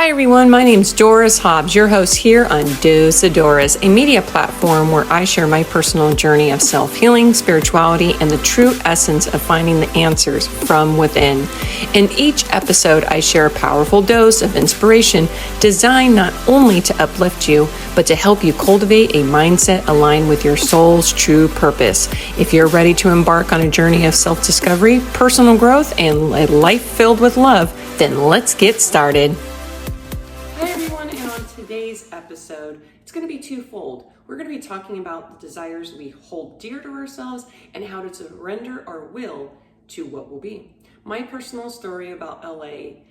Hi everyone, my name is Doris Hobbs, your host here on Dose of Doris, a media platform where I share my personal journey of self-healing, spirituality, and the true essence of finding the answers from within. In each episode, I share a powerful dose of inspiration designed not only to uplift you, but to help you cultivate a mindset aligned with your soul's true purpose. If you're ready to embark on a journey of self-discovery, personal growth, and a life filled with love, then let's get started. Today's episode, it's going to be twofold. We're going to be talking about the desires we hold dear to ourselves and how to surrender our will to what will be. My personal story about LA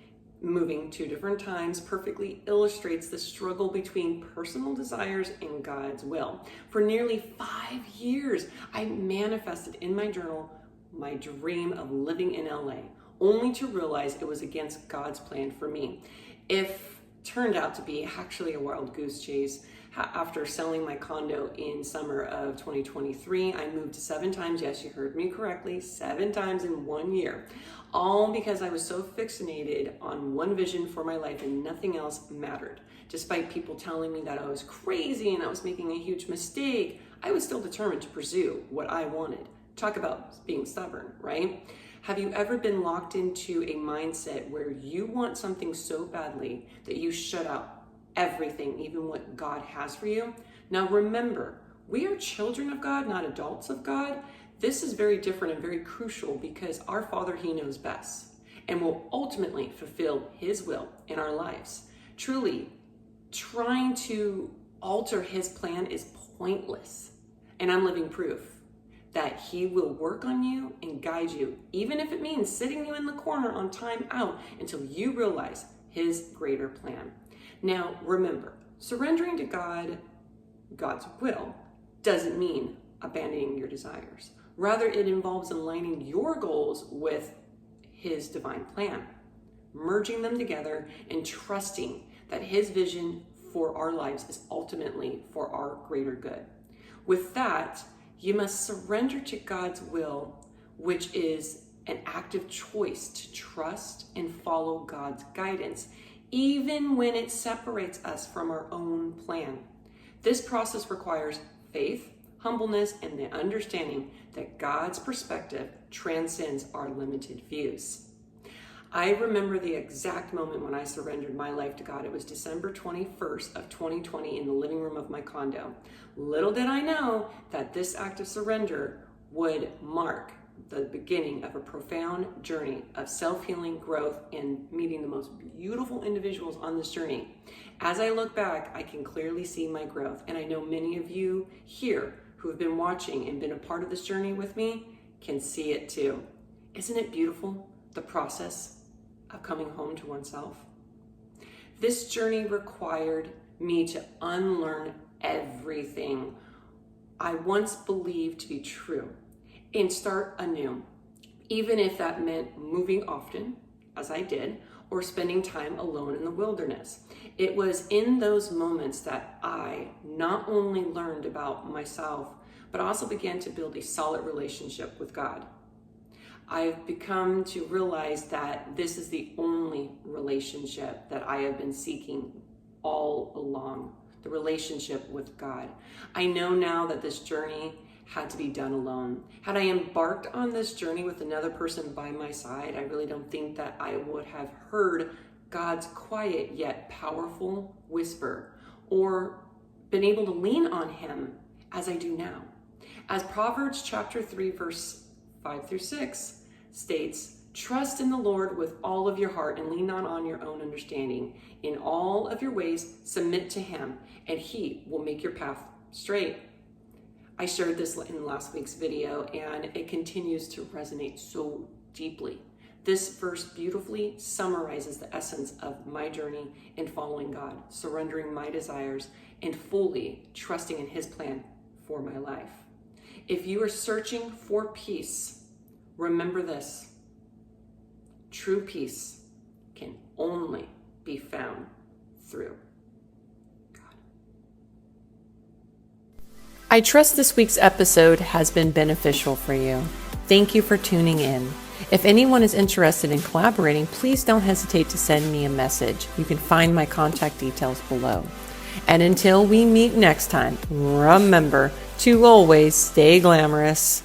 moving 2 different times perfectly illustrates the struggle between personal desires and God's will. For nearly 5 years, I manifested in my journal my dream of living in LA, only to realize it was against God's plan for me. Turned out to be actually a wild goose chase. After selling my condo in summer of 2023, I moved 7 times. Yes, you heard me correctly, 7 times in 1 year. All because I was so fixated on one vision for my life and nothing else mattered. Despite people telling me that I was crazy and I was making a huge mistake, I was still determined to pursue what I wanted. Talk about being stubborn, right? Have you ever been locked into a mindset where you want something so badly that you shut out everything, even what God has for you? Now remember, we are children of God, not adults of God. This is very different and very crucial because our Father, He knows best and will ultimately fulfill His will in our lives. Truly, trying to alter His plan is pointless, and I'm living proof that He will work on you and guide you, even if it means sitting you in the corner on time out until you realize His greater plan. Now, remember, surrendering to God's will, doesn't mean abandoning your desires. Rather, it involves aligning your goals with His divine plan, merging them together and trusting that His vision for our lives is ultimately for our greater good. With that, you must surrender to God's will, which is an active choice to trust and follow God's guidance, even when it separates us from our own plan. This process requires faith, humbleness, and the understanding that God's perspective transcends our limited views. I remember the exact moment when I surrendered my life to God. It was December 21st of 2020 in the living room of my condo. Little did I know that this act of surrender would mark the beginning of a profound journey of self-healing, growth, and meeting the most beautiful individuals on this journey. As I look back, I can clearly see my growth, and I know many of you here who have been watching and been a part of this journey with me can see it too. Isn't it beautiful, the process of coming home to oneself? This journey required me to unlearn everything I once believed to be true and start anew, even if that meant moving often, as I did, or spending time alone in the wilderness. It was in those moments that I not only learned about myself, but also began to build a solid relationship with God. I've become to realize that this is the only relationship that I have been seeking all along, the relationship with God. I know now that this journey had to be done alone. Had I embarked on this journey with another person by my side, I really don't think that I would have heard God's quiet yet powerful whisper or been able to lean on Him as I do now. As Proverbs chapter 3, verse 5 through 6 states, trust in the Lord with all of your heart and lean not on your own understanding. In all of your ways, submit to Him, and He will make your path straight. I shared this in last week's video, and it continues to resonate so deeply. This verse beautifully summarizes the essence of my journey in following God, surrendering my desires, and fully trusting in His plan for my life. If you are searching for peace, remember this: true peace can only be found through God. I trust this week's episode has been beneficial for you. Thank you for tuning in. If anyone is interested in collaborating, please don't hesitate to send me a message. You can find my contact details below. And until we meet next time, remember to always stay glamorous.